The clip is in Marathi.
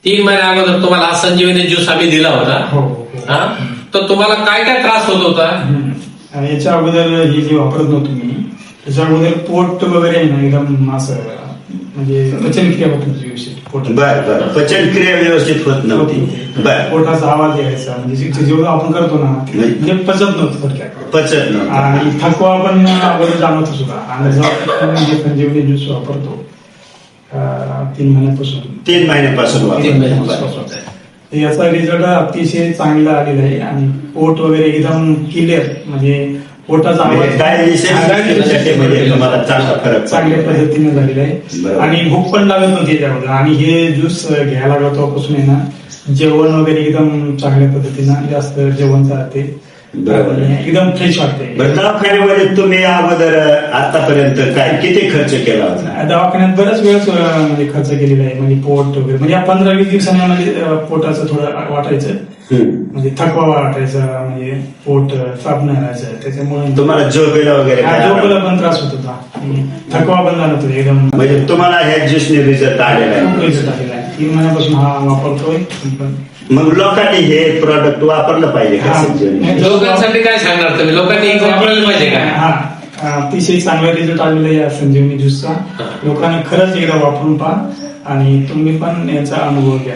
3 महिन्या अगोदर तुम्हाला हा संजीवनी ज्यूस आम्ही दिला होता. हा, तर तुम्हाला काय काय त्रास होत होता? याच्या अगोदर हे जे वापरत नव्हतो मी, त्याच्या अगोदर पोट वगैरे आहे ना एकदम असं म्हणजे पचनक्रिया होत नव्हती व्यवस्थित. बर पचनक्रिया व्यवस्थित होत नव्हती. बर, पोटाचा आवाज यायचा म्हणजे जेवढं आपण करतो ना म्हणजे पचत नव्हतं थोडक्यात. पचत नव्हतं. आणि थकवा पण अगोदर जाणवतो सुद्धा. आणि जेव्हा संजीवनी ज्यूस वापरतो 3 महिन्यापासून 3 महिन्यापासून याचा रिझल्ट अतिशय चांगला आलेला आहे. आणि पोट वगैरे एकदम क्लिअर म्हणजे पोटाचा आवाज काय विशेष म्हणजे तुम्हाला चांगला फरक चांगल्या पद्धतीने झालेला आहे. आणि भूक पण लागत नव्हती त्यामध्ये. आणि हे ज्यूस घ्यायला लागला तेव्हापासून आहे ना जेवण वगैरे एकदम चांगल्या पद्धतीनं जास्त जेवण जाते, एकदम फ्रेश वाटते. दवाखान्यामध्ये तुम्ही अगोदर आतापर्यंत काय किती खर्च केला होता? दवाखान्यात बऱ्याच वेळेस म्हणजे खर्च केलेला आहे. म्हणजे पोट वगैरे म्हणजे 15-20 दिवसांनी म्हणजे पोटाचं थोडं वाटायचं, म्हणजे थकवा वाटायचा, म्हणजे पोट साफ नाही राहायचं. त्याच्यामुळे तुम्हाला झोपेला वगैरे झोपेला पण त्रास होत होता, थकवा पण झाला होता एकदम. म्हणजे तुम्हाला ह्या ज्यूसने रिझल्ट आलेला आहे. रिझल्ट आलेला आहे. 3 महिन्यापासून हा वापरतोय. मग लोकांनी हे प्रॉडक्ट वापरलं पाहिजे का? लोकांसाठी काय सांगणार तुम्ही? लोकांनी वापरायला पाहिजे का? हा, अतिशय चांगला रिझल्ट आलेला आहे या संजीवनी ज्यूसचा. लोकांनी खरंच एकदा वापरून पहा आणि तुम्ही पण याचा अनुभव घ्या.